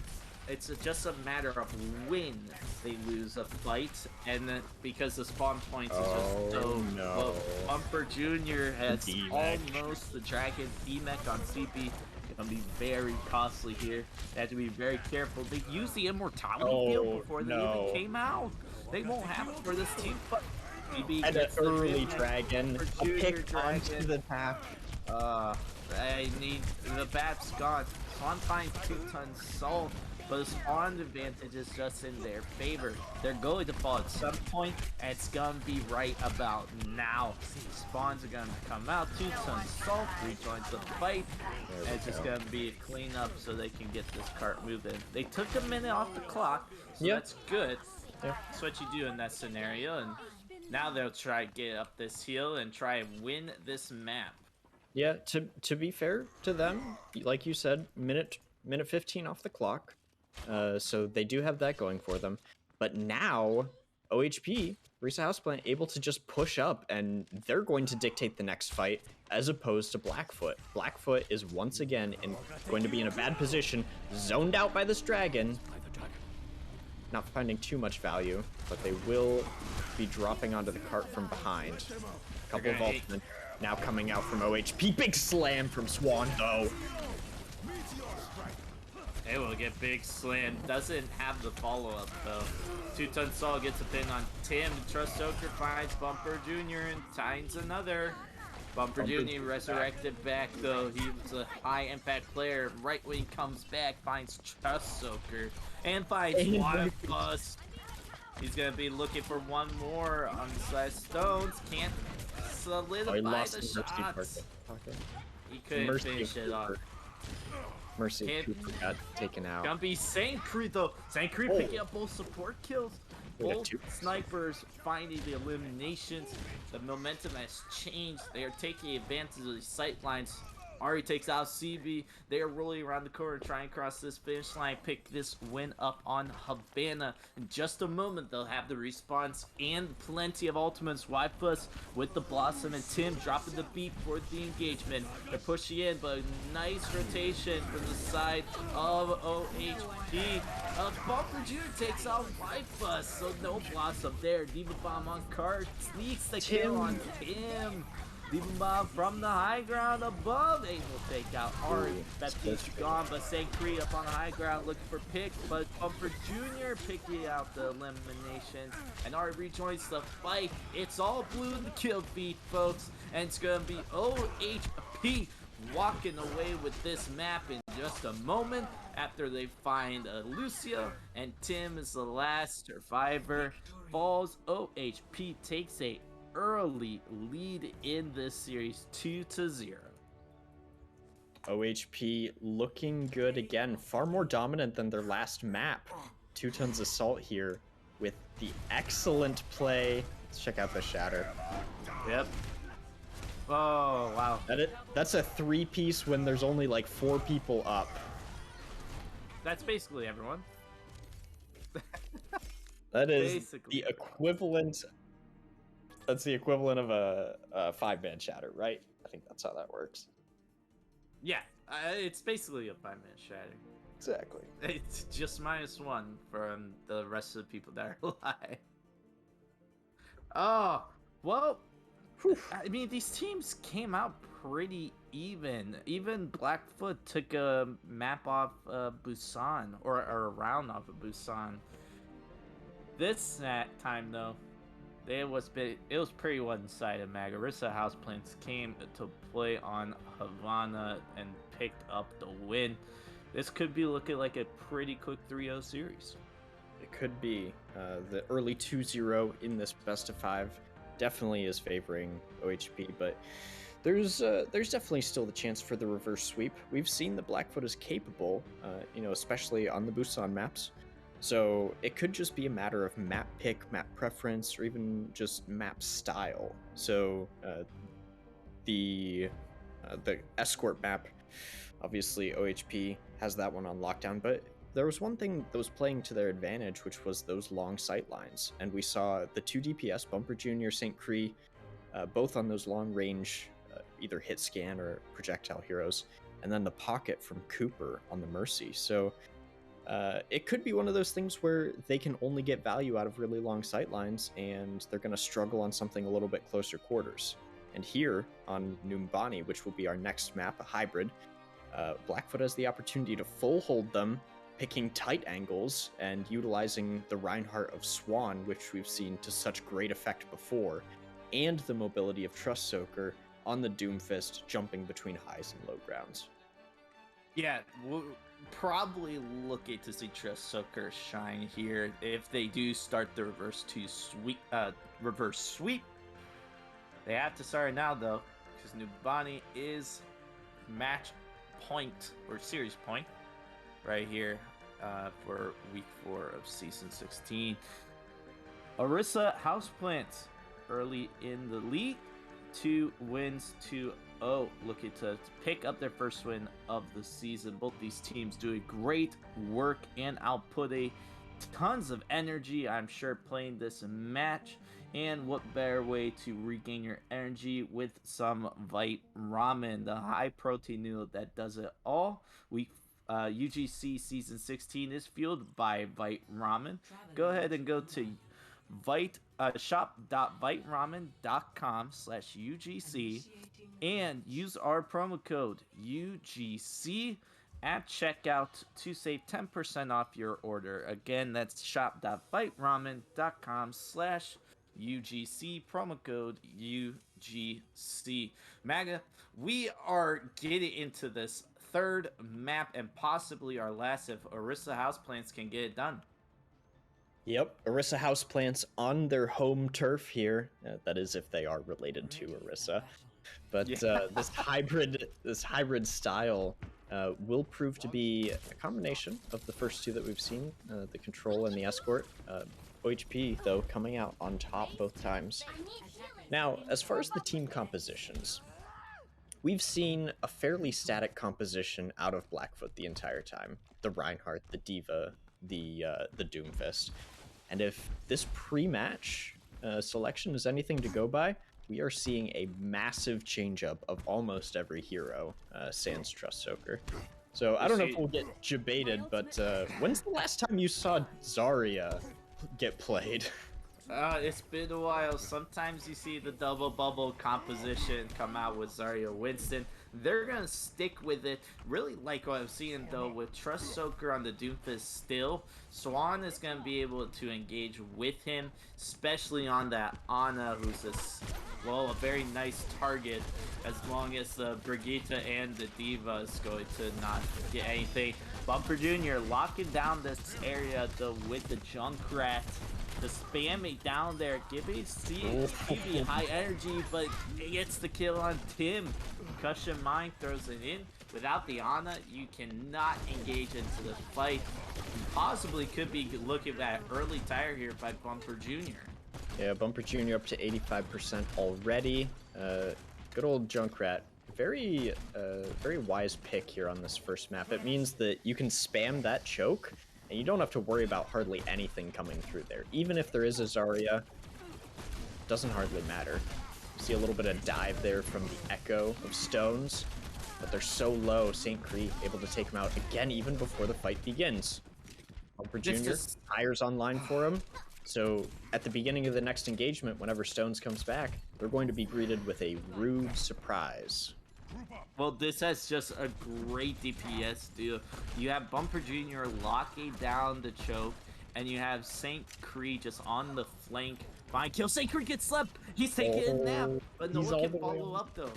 it's just a matter of when they lose a fight, and then because the spawn points is just so low. Bumper Jr. has almost the Dragon D-Mech on CB. Gonna be very costly here. They have to be very careful. They used the immortality field before they even came out. They won't have it for this team, but and an early dragon, a pick onto the tap. I need the bat's gone. Swan finds 2-ton salt, but the spawn advantage is just in their favor. They're going to fall at some point, and it's gonna be right about now. Spawns are gonna come out. 2-ton salt rejoins the fight, and it's just gonna be a cleanup so they can get this cart moving. They took a minute off the clock, so that's good. That's what you do in that scenario, and now they'll try to get up this hill and try and win this map. Yeah, to be fair to them, like you said, minute 15 off the clock. So they do have that going for them. But now, OHP, Orisa Houseplant, able to just push up, and they're going to dictate the next fight, as opposed to BlackFoot. BlackFoot is once again going to be in a bad position, zoned out by this dragon. Not finding too much value, but they will be dropping onto the cart from behind. A couple of ultimate now coming out from OHP. Big slam from Swan, though. They will get big slam. Doesn't have the follow-up, though. 2-ton Saul gets a pin on Tim. Trust Soaker finds Bumper Jr. and finds another. Bumper Jr. resurrected back, though. He was a high-impact player. Right when he comes back, finds Trust Soaker and finds Water Bust. He's going to be looking for one more on the side stones. Can't solidify the shots. He couldn't finish it off. Mercy Cooper got taken out. Gonna be Saint Creed though. Saint Creed picking up both support kills. Both snipers finding the eliminations. The momentum has changed. They are taking advantage of the sight lines. Ari takes out CB. They are rolling around the corner, trying to cross this finish line, pick this win up on Havana. In just a moment, they'll have the response and plenty of ultimates. Wyfuss with the Blossom and Tim dropping the beat for the engagement. They're pushing in, but nice rotation from the side of OHP. Bumper Jr. takes out Wyfuss, so no Blossom there. Diva Bomb on cart, sneaks the kill on Tim. Leaving Bob from the high ground above, able to take out Ari. That piece gone, but Saint Creed up on the high ground looking for pick, but Bumper Jr. picking out the elimination, and Ari rejoins the fight. It's all blue in the kill feed, folks, and it's gonna be OHP walking away with this map in just a moment after they find Lucia, and Tim is the last survivor. Falls. OHP takes a early lead in this series, 2-0. OHP looking good again, far more dominant than their last map. 2-tons assault here with the excellent play. Let's check out the shatter. Yep. Oh wow. That's a 3-piece when there's only like 4 people up. That's basically everyone. That is basically the equivalent. That's the equivalent of a 5-man shatter, right? I think that's how that works. Yeah, it's basically a 5-man shatter. Exactly. It's just -1 from the rest of the people that are alive. Oh, well, I mean, these teams came out pretty even. Even BlackFoot took a map off Busan, or a round off of Busan. This time, though, it was pretty one-sided. Orisa Houseplants came to play on Havana and picked up the win. This could be looking like a pretty quick 3-0 series. It could be. The early 2-0 in this best of 5 definitely is favoring OHP, but there's definitely still the chance for the reverse sweep. We've seen that BlackFoot is capable, especially on the Busan maps. So it could just be a matter of map pick, map preference, or even just map style. So the escort map, obviously OHP has that one on lockdown, but there was one thing that was playing to their advantage, which was those long sight lines. And we saw the 2 DPS, Bumper Jr., St. Cree, both on those long range, either hit scan or projectile heroes, and then the pocket from Cooper on the Mercy. So it could be one of those things where they can only get value out of really long sight lines, and they're going to struggle on something a little bit closer quarters. And here on Numbani, which will be our next map, a hybrid, BlackFoot has the opportunity to full hold them, picking tight angles and utilizing the Reinhardt of Swan, which we've seen to such great effect before, and the mobility of Trust Soaker on the Doomfist, jumping between highs and low grounds. Yeah, we'll probably looking to see Soaker shine here if they do start the reverse sweep. They have to start it now though, because Numbani is match point or series point right here for week 4 of season 16. Orisa Houseplant early in the league, 2 wins, 2-0, looking to pick up their first win of the season. Both these teams doing great work and outputting tons of energy, I'm sure, playing this match. And what better way to regain your energy with some Vite Ramen, the high protein noodle that does it all. UGC season 16 is fueled by Vite Ramen. Go ahead and go to shop.viteramen.com/UGC and use our promo code UGC at checkout to save 10% off your order. Again, that's shop.viteramen.com/UGC, promo code UGC. Maga, we are getting into this third map and possibly our last if Orisa Houseplants can get it done. Yep, Orisa Houseplants on their home turf here. That is, if they are related to Orisa. But yeah. this hybrid style will prove to be a combination of the first two that we've seen, the control and the escort. OHP, though, coming out on top both times. Now, as far as the team compositions, we've seen a fairly static composition out of BlackFoot the entire time. The Reinhardt, the D.Va, the Doomfist. And if this pre-match selection is anything to go by, we are seeing a massive change-up of almost every hero, sans Trustsoaker. So I don't know if we'll get debated, but when's the last time you saw Zarya get played? It's been a while. Sometimes you see the double bubble composition come out with Zarya Winston. They're gonna stick with it. Really like what I'm seeing though with Trustsoaker on the Doomfist still. Swan is gonna be able to engage with him, especially on that Ana, who's a very nice target. As long as the Brigitte and the D.Va is going to not get anything. Bumper Jr. locking down this area though with the Junkrat. The spam it down there, giving CB high energy, but it gets the kill on Tim. Concussion Mine throws it in. Without the Ana, you cannot engage into the fight. You possibly could be looking at early tire here by Bumper Jr. Yeah, Bumper Jr. up to 85% already. Good old Junkrat. Very wise pick here on this first map. It means that you can spam that choke, and you don't have to worry about hardly anything coming through there. Even if there is a Zarya, doesn't hardly matter. You see a little bit of dive there from the Echo of Stones, but they're so low, St. Cree able to take him out again even before the fight begins. Bumper Jr. Tire's online for him, so at the beginning of the next engagement, whenever Stones comes back, they're going to be greeted with a rude surprise. Well, this has just a great DPS deal. You have Bumper Jr. locking down the choke, and you have St. Cree just on the flank. Fine kill. St. Cree gets slept. He's taking a nap, but no one can follow up though.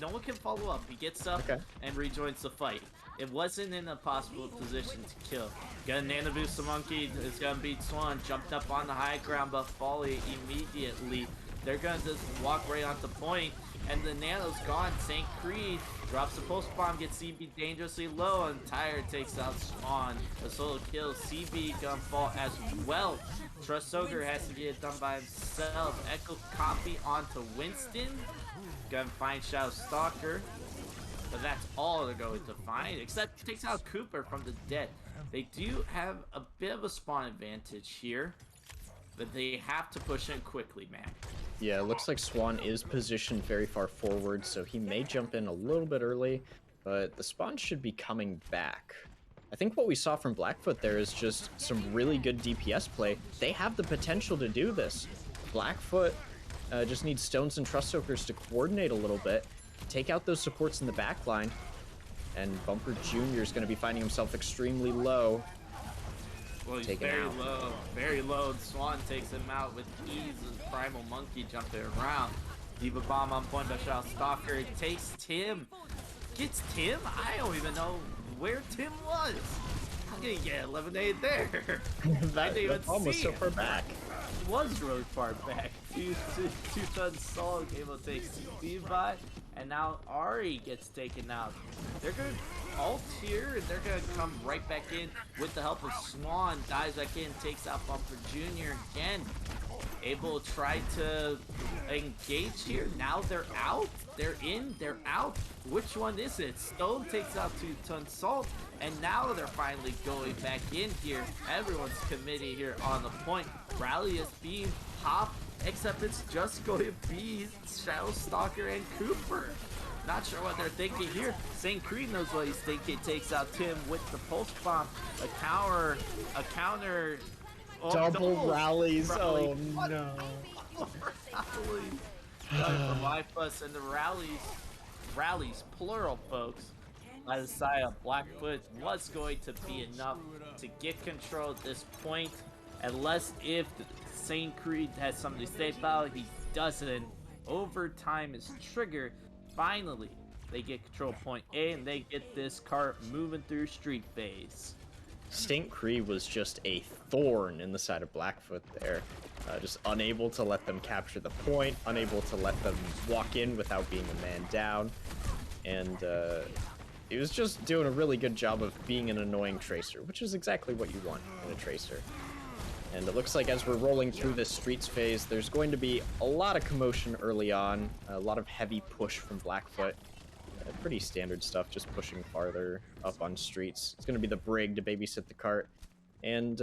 No one can follow up. He gets up and rejoins the fight. It wasn't in a possible position to kill. Got a nano boost. The monkey is gonna beat Swan. Jumped up on the high ground, but falling immediately. They're gonna just walk right onto point. And the nano's gone. St. Cree drops the pulse bomb, gets CB dangerously low, and Tire takes out Swan. A solo kill. CB gonna fall as well. Trustsoaker has to get it done by himself. Echo copy onto Winston. Gonna find Shadow Stalker. But that's all they're going to find, except takes out Cooper from the dead. They do have a bit of a spawn advantage here, but they have to push in quickly, man. Yeah, it looks like Swan is positioned very far forward, so he may jump in a little bit early, but the spawn should be coming back. I think what we saw from BlackFoot there is just some really good DPS play. They have the potential to do this. BlackFoot just needs Stones and Trustsoakers to coordinate a little bit, take out those supports in the back line, and Bumper Jr. is going to be finding himself extremely low. Well, he's very low. Swan takes him out with ease, and Primal Monkey jumping around. Diva Bomb on point by Shadow Stalker. It takes Tim. Gets Tim? I don't even know where Tim was. How can he get eliminated there? I didn't even bomb was see so him. far back. It was really far back. Two-ton Saul Gable takes Levi, and now Ari gets taken out. They're gonna ult here, and they're gonna come right back in with the help of Swan. Dives back in, takes out Bumper Jr. again. Able to try to engage here. Now they're out. They're in. They're out. Which one is it? Stone takes out Two-Ton Salt, and now they're finally going back in here. Everyone's committed here on the point. Rally is being popped, except it's just going to be Shadow Stalker and Cooper. Not sure what they're thinking here. St. Creed knows what he's thinking. Takes out Tim with the pulse bomb. A counter. Oh, Double rallies. Rally. Oh What? no. From Lifebus and the rallies, plural, folks. By the side of BlackFoot was going to be enough to get control at this point, unless if St. Creed has something to say about it. He doesn't. Overtime is triggered. Finally, they get control of point A, and they get this cart moving through street phase. St. Cree was just a thorn in the side of BlackFoot there. Just unable to let them capture the point, unable to let them walk in without being a man down. And he was just doing a really good job of being an annoying tracer, which is exactly what you want in a tracer. And it looks like as we're rolling through this streets phase, there's going to be a lot of commotion early on, a lot of heavy push from BlackFoot. Pretty standard stuff, just pushing farther up on streets. It's going to be the Brig to babysit the cart, and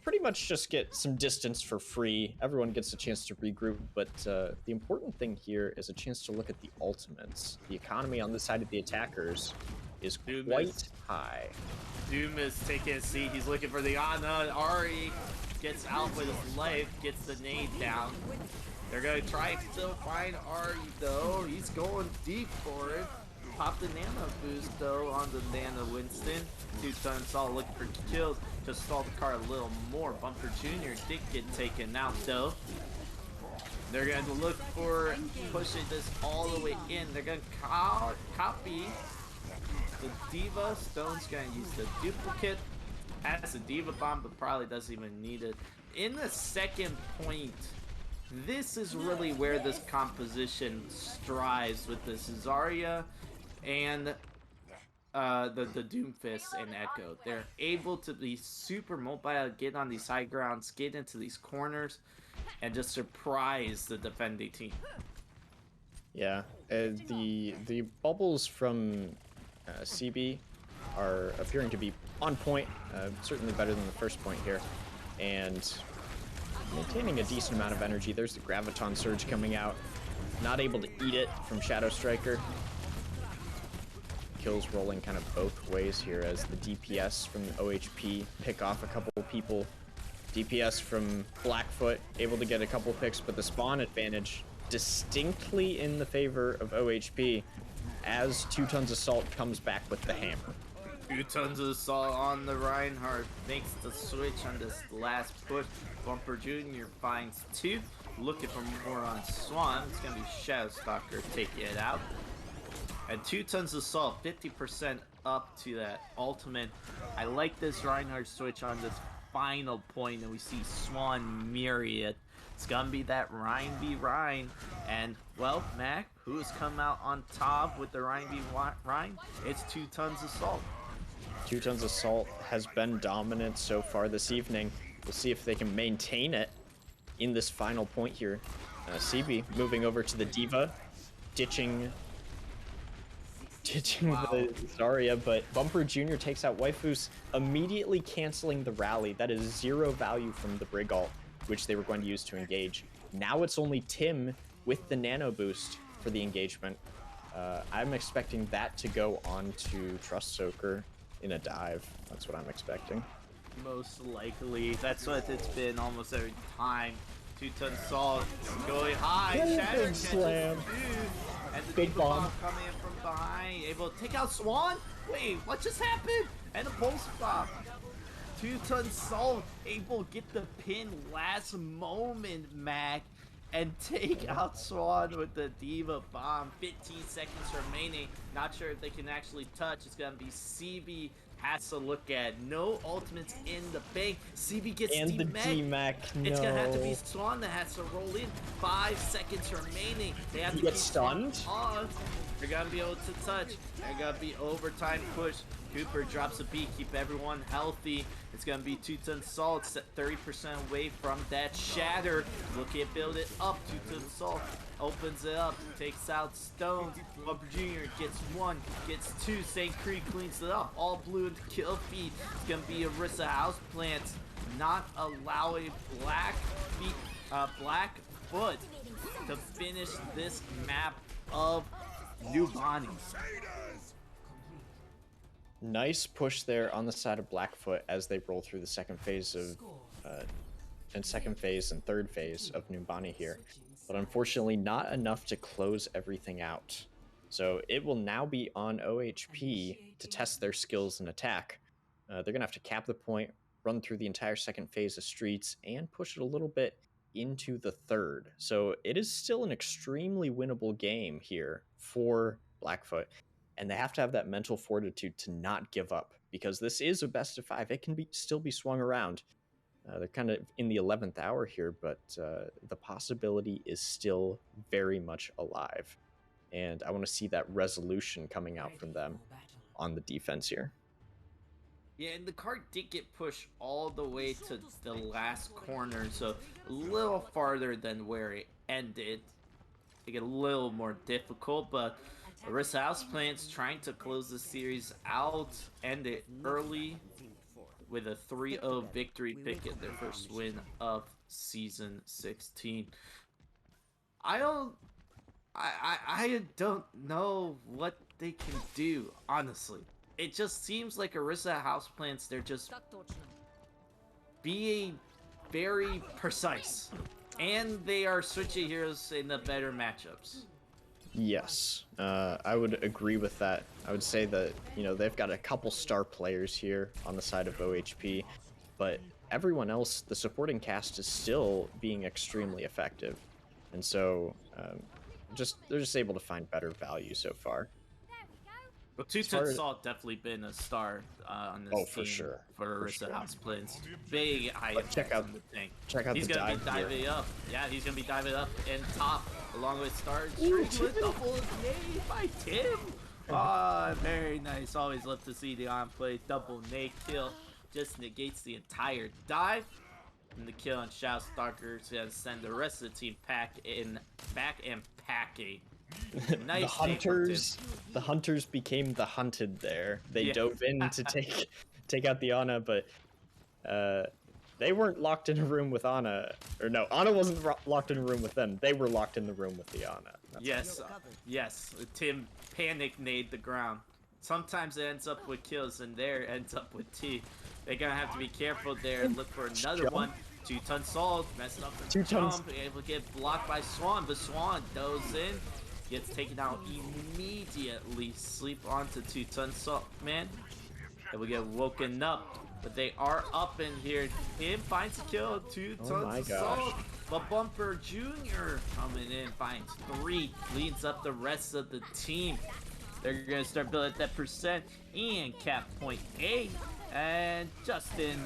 pretty much just get some distance for free. Everyone gets a chance to regroup, but the important thing here is a chance to look at the ultimates. The economy on the side of the attackers is quite high. Doom is taking a seat. He's looking for the Ana. Ari gets out with his life, gets the nade down. They're going to try to still find Ari, though. He's going deep for it. Pop the nano boost, though, on the Nano Winston. Two-Ton Salt looking for kills. Just stall the car a little more. Bumper Jr. did get taken out, though. They're going to look for pushing this all the way in. They're going to copy the Diva. Stone's going to use the duplicate. Has a Diva Bomb, but probably doesn't even need it. In the second point, this is really where this composition strives with the Zarya and the Doomfist and Echo. They're able to be super mobile, get on these high grounds, get into these corners, and just surprise the defending team. Yeah, the bubbles from CB are appearing to be on point, certainly better than the first point here, and maintaining a decent amount of energy. There's the Graviton Surge coming out. Not able to eat it from Shadow Striker. Kills rolling kind of both ways here as the DPS from OHP pick off a couple people. DPS from BlackFoot able to get a couple picks, but the spawn advantage distinctly in the favor of OHP as Two-Tons Assault comes back with the hammer. Two-Tons Assault on the Reinhardt makes the switch on this last push. Bumper Jr. finds two. Looking for more on Swan. It's going to be Shadow Stalker taking it out. And Two-Tons Assault, 50% up to that ultimate. I like this Reinhardt switch on this final point, and we see Swan Myriad. It's going to be that Rhine v Rhine. And, well, Mac, who has come out on top with the Rhine v Rhine? It's Two-Tons Assault. Two-Tons Assault has been dominant so far this evening. We'll see if they can maintain it in this final point here. CB moving over to the Diva, ditching the Zarya, but Bumper Jr. takes out Waifus, immediately canceling the rally. That is 0 value from the Brig ult, which they were going to use to engage. Now it's only Tim with the nano boost for the engagement. I'm expecting that to go on to Trust Soaker in a dive. That's what I'm expecting. Most likely. That's what it's been almost every time. Two-Ton Salt going high. Shatter Big slam. And the Big bomb bomb coming in from behind. Able to take out Swan. Wait, what just happened? And the pulse bomb. Two-Ton Salt able to get the pin last moment, Mac. and take out Swan with the Diva Bomb. 15 seconds remaining. Not sure if they can actually touch. It's gonna be CB has to look at. No ultimates in the bank. CB gets and the D-Mac. no. It's gonna have to be Swan that has to roll in. 5 seconds remaining. They have to get keep stunned. Swan on. They're gonna be able to touch. They're gonna be overtime push. Cooper drops a beat, keep everyone healthy. It's gonna be 2-ton salt, set 30% away from that shatter. Look at build it up. 2-ton salt opens it up, takes out Stones. Bumper Jr. gets 1, gets 2. St. Creed cleans it up. All blue into kill feed. It's gonna be Orisa Houseplant not allowing BlackFoot to finish this map of New Bonnie. Nice push there on the side of BlackFoot as they roll through the second phase and third phase of Numbani here. But unfortunately not enough to close everything out. So it will now be on OHP to test their skills and attack. They're going to have to cap the point, run through the entire second phase of Streets, and push it a little bit into the third. So it is still an extremely winnable game here for BlackFoot. And they have to have that mental fortitude to not give up, because this is a best of 5. It can still be swung around. They're kind of in the 11th hour here, but the possibility is still very much alive. And I want to see that resolution coming out from them on the defense here. Yeah, and the cart did get pushed all the way to the last corner, so a little farther than where it ended. It get a little more difficult, but Orisa Houseplant's trying to close the series out, end it early with a 3-0 victory, picking their first win of season 16. I don't know what they can do, honestly. It just seems like Orisa Houseplants, they're just being very precise. And they are switching heroes in the better matchups. Yes, I would agree with that. I would say that, you know, they've got a couple star players here on the side of OHP, but everyone else, the supporting cast, is still being extremely effective. And so, they're just able to find better value so far. But 2-ton Salt definitely been a star on this team for sure. For Orisa Houseplants. Big high check out the tank. Check out he's the gonna dive be diving here. up. Yeah, he's gonna be diving up and top along with Star with double nade by Tim. Ah, very nice. Always love to see the on play double nade kill. Just negates the entire dive. And the kill on Shao Stalker is gonna send the rest of the team back and packing. Nice the hunters became the hunted there. They dove in to take out the Ana, but they weren't locked in a room with Ana. Or no, Ana wasn't locked in a room with them. They were locked in the room with the Ana. Yes. Tim panic nade the ground. Sometimes it ends up with kills, and there ends up with T. They're gonna have to be careful there and look for another one. 2-ton Salt messed up the jump, able to get blocked by Swan, but Swan goes in. Gets taken out immediately. Sleep onto 2-ton Salt, man. And we get woken up. But they are up in here. Him finds a kill. 2-ton Salt. But Bumper Jr. coming in, finds 3. Leads up the rest of the team. They're going to start building that percent. And cap point 8. And Justin,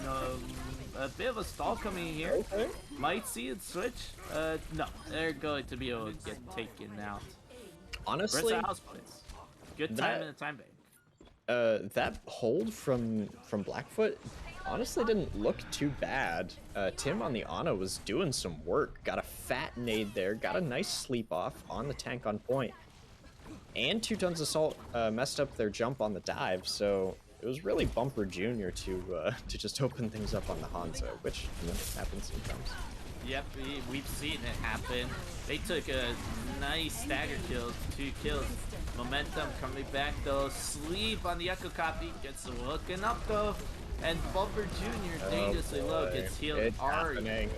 a bit of a stall coming in here. Okay. Might see it switch. No, they're going to be able to get taken out. Honestly, good time in the time bank. That hold from BlackFoot honestly didn't look too bad. Tim on the Ana was doing some work. Got a fat nade there. Got a nice sleep off on the tank on point. And 2-tons Assault messed up their jump on the dive. So it was really Bumper Jr. to just open things up on the Hanzo, which happens sometimes. Yep, we've seen it happen. They took a nice stagger kill, 2 kills. Momentum coming back though. Sleep on the Echo Copy, gets hooking up though. And Bumper Jr. dangerously low, gets healed. Ari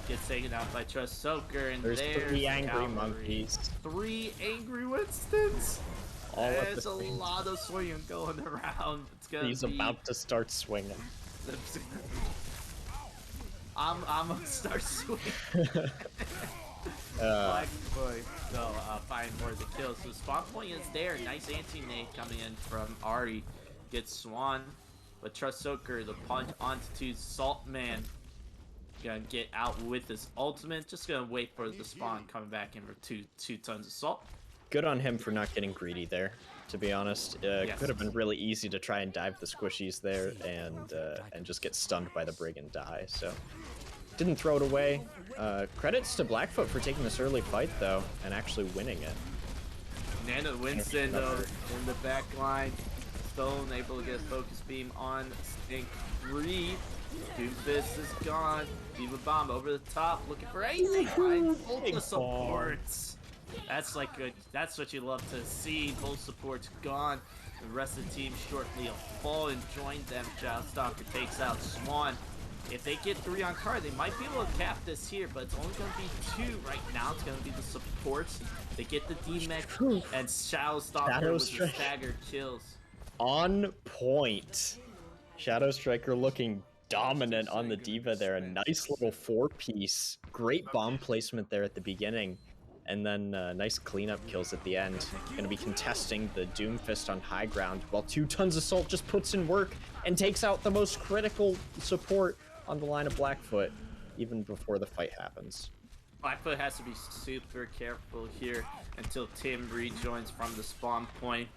gets taken out by Trust Soaker, and there's 3 angry monkeys. 3 angry Winstons. All there's a lot of swinging going around. It's gonna He's about to start swinging. I'm gonna start swinging. BlackFoot will find more of the kills. So spawn point is there. Nice anti-nade coming in from Ari. Gets Swan. But Trust Soaker, the punch onto Saltman. Gonna get out with his ultimate. Just gonna wait for the spawn coming back in for two tons of salt. Good on him for not getting greedy there, to be honest. Yes. Could have been really easy to try and dive the squishies there and just get stunned by the Brig and die, so... Didn't throw it away. Credits to BlackFoot for taking this early fight, though, and actually winning it. Nana Winston, though, in the back line. Stone able to get a focus beam on Stink 3. Doomfist is gone. Diva Bomb over the top, looking for anything. Both the supports. That's like good. That's what you love to see. Both supports gone. The rest of the team shortly will fall and join them. Shadowstalker takes out Swan. If they get 3 on card, they might be able to cap this here, but it's only going to be 2 right now. It's going to be the supports. They get the D-Mech and Shadowstalker with the staggered kills. On point. Shadow Striker looking dominant on the Diva there. A nice little 4-piece. Great bomb placement there at the beginning. And then nice cleanup kills at the end. Going to be contesting the Doomfist on high ground, while 2 tons of salt just puts in work and takes out the most critical support on the line of BlackFoot, even before the fight happens. BlackFoot has to be super careful here until Tim rejoins from the spawn point.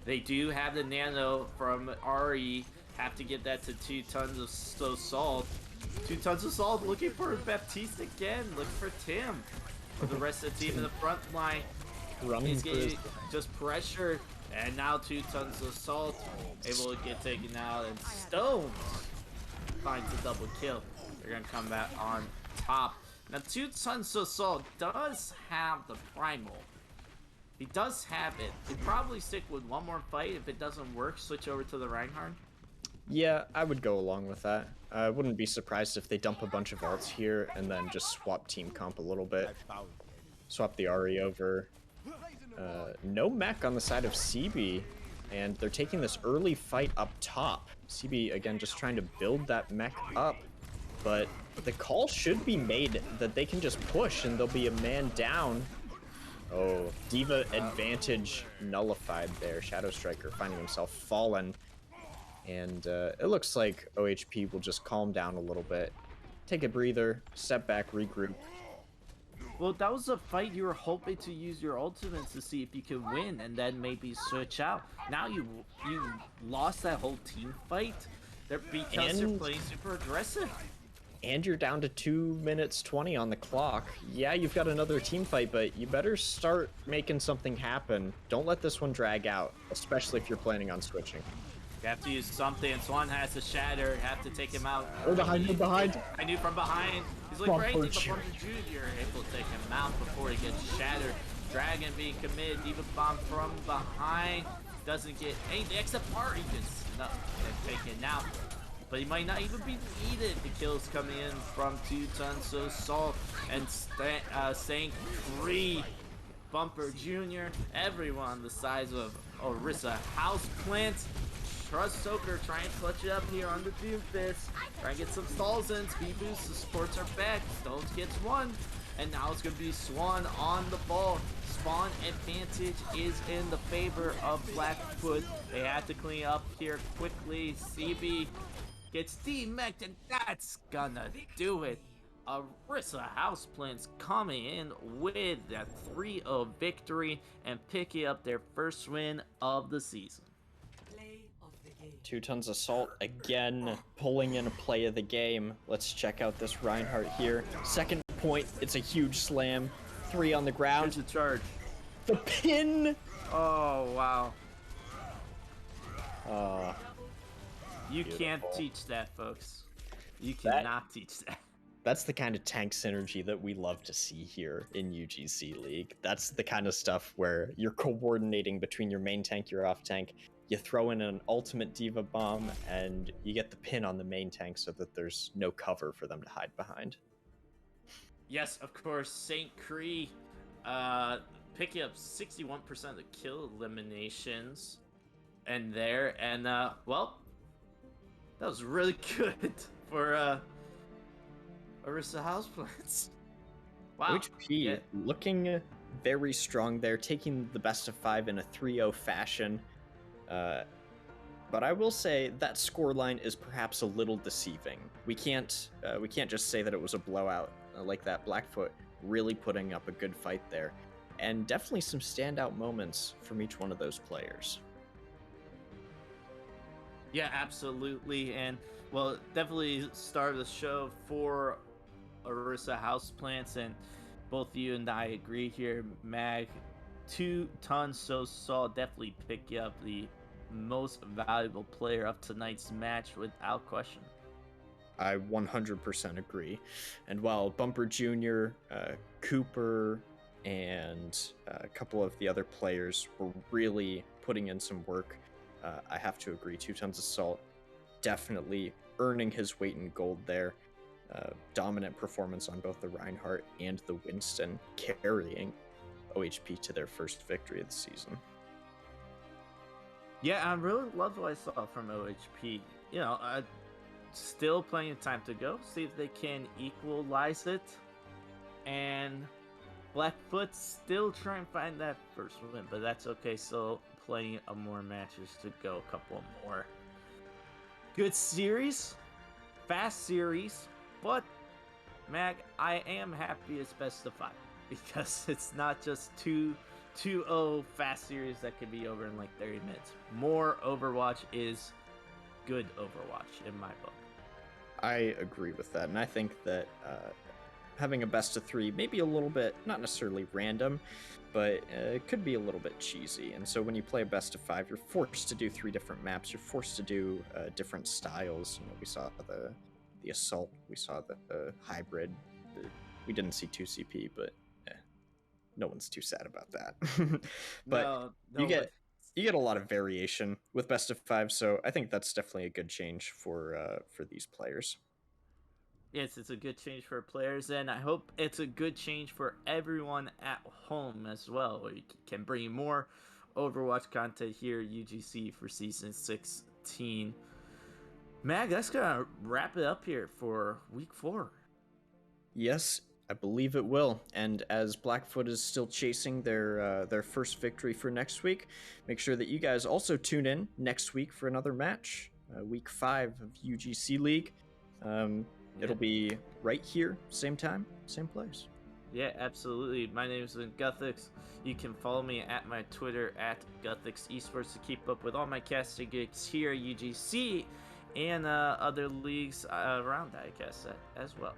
They do have the nano from RE. Have to get that to 2 tons of salt. 2 tons of salt looking for Baptiste again. Looking for Tim. For the rest of the team in the front line. He's getting just pressure. And now 2 tons of salt. Able to get taken out. And Stones finds a double kill. They're going to come back on top. Now 2 tons of salt does have the primal. He does have it. He'd probably stick with one more fight. If it doesn't work, switch over to the Reinhardt. Yeah, I would go along with that. I wouldn't be surprised if they dump a bunch of ults here and then just swap team comp a little bit. Swap the Ari over. No mech on the side of CB, and they're taking this early fight up top. CB, again, just trying to build that mech up, but the call should be made that they can just push and there'll be a man down. Oh, Diva advantage nullified there. Shadow Striker finding himself fallen. And it looks like OHP will just calm down a little bit. Take a breather, step back, regroup. Well, that was a fight you were hoping to use your ultimates to see if you could win and then maybe switch out. Now you lost that whole team fight because you're playing super aggressive. And you're down to 2 minutes 20 on the clock. Yeah, you've got another team fight, but you better start making something happen. Don't let this one drag out, especially if you're planning on switching. You have to use something. Swan has to shatter. Have to take him out. Oh, behind. I knew from behind. He's looking for anything, but Bumper Jr. able to take him out before he gets shattered. Dragon being committed. Diva Bomb from behind. Doesn't get anything except Ari gets taken out. But he might not even be needed. The kills coming in from 2 tons of salt and Saint 3. Bumper Jr. Everyone the size of Orisa. Houseplant. Trust Soaker trying to clutch it up here on the Doomfist. Trying to get some stalls in. Speed boost. The supports are back. Stones gets 1. And now it's going to be Swan on the ball. Spawn advantage is in the favor of BlackFoot. They have to clean up here quickly. CB gets D-mech'd, and that's gonna do it. Orisa Houseplants coming in with that 3-0 victory and picking up their first win of the season. 2 tons of salt again, pulling in a play of the game. Let's check out this Reinhardt here. Second point, it's a huge slam. 3 on the ground. Here's the charge. The pin! Oh, wow. You Beautiful. can't teach that, folks. You cannot teach that. That's the kind of tank synergy that we love to see here in UGC League. That's the kind of stuff where you're coordinating between your main tank, your off tank. You throw in an ultimate Diva Bomb, and you get the pin on the main tank so that there's no cover for them to hide behind. Yes, of course, St. Cree picking up 61% of the kill eliminations. And well, that was really good for Orisa Houseplants. Wow. OHP Yeah. looking very strong there, taking the best of 5 in a 3-0 fashion. But I will say that scoreline is perhaps a little deceiving. We can't just say that it was a blowout like that. BlackFoot really putting up a good fight there, and definitely some standout moments from each one of those players. Yeah, absolutely. And well, definitely start the show for Orisa Houseplants, and both you and I agree here, Mag. 2 tons so saw definitely pick you up the most valuable player of tonight's match without question. I 100% agree. And while Bumper Jr., Cooper, and a couple of the other players were really putting in some work, I have to agree. 2 tons of salt definitely earning his weight in gold there. Dominant performance on both the Reinhardt and the Winston, carrying OHP to their first victory of the season. Yeah, I really loved what I saw from OHP. You know, still plenty of time to go. See if they can equalize it. And Blackfoot still trying to find that first win, but that's okay. So plenty of more matches to go. A couple more. Good series, fast series, but Mag, I am happy it's best of 5 because it's not just 2-0 fast series that could be over in like 30 minutes. More Overwatch is good Overwatch in my book. I agree with that, and I think that having a best of 3 maybe a little bit, not necessarily random, but it could be a little bit cheesy. And so when you play a best of 5, you're forced to do 3 different maps. You're forced to do different styles. You know, we saw the assault, we saw the hybrid. We didn't see 2CP, but no one's too sad about that. But No, you get a lot of variation with best of 5, so I think that's definitely a good change for these players. Yes, it's a good change for players, and I hope it's a good change for everyone at home as well. We can bring more Overwatch content here at UGC for Season 16. Mag, that's going to wrap it up here for Week 4. Yes, I believe it will. And as Blackfoot is still chasing their first victory for next week, make sure that you guys also tune in next week for another match, Week 5 of UGC League. It'll be right here, same time, same place. Yeah, absolutely. My name is Guthix. You can follow me at my Twitter at Guthix Esports to keep up with all my casting gigs here at UGC and other leagues around that, I guess, as well.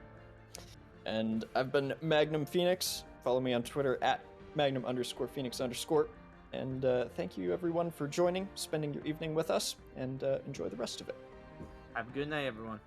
And I've been Magnum Phoenix. Follow me on Twitter at Magnum_Phoenix_. And thank you everyone for joining, spending your evening with us, and enjoy the rest of it. Have a good night, everyone.